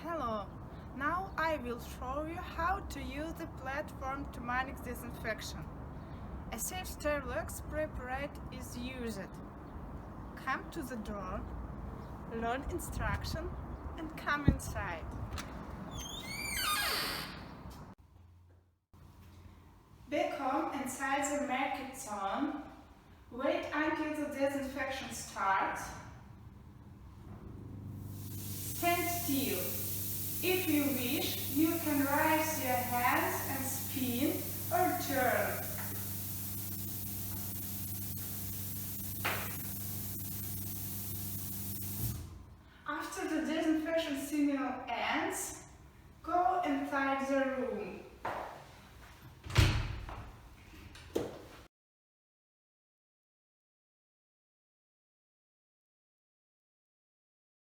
Hello! Now I will show you how to use the platform TumniX disinfection. A safe sterilux preparat is used. Come to the door, learn instruction and come inside. Back home inside the market zone, wait until the disinfection starts. Stand still. If you wish, you can raise your hands and spin or turn. After the disinfection signal ends, go inside the room.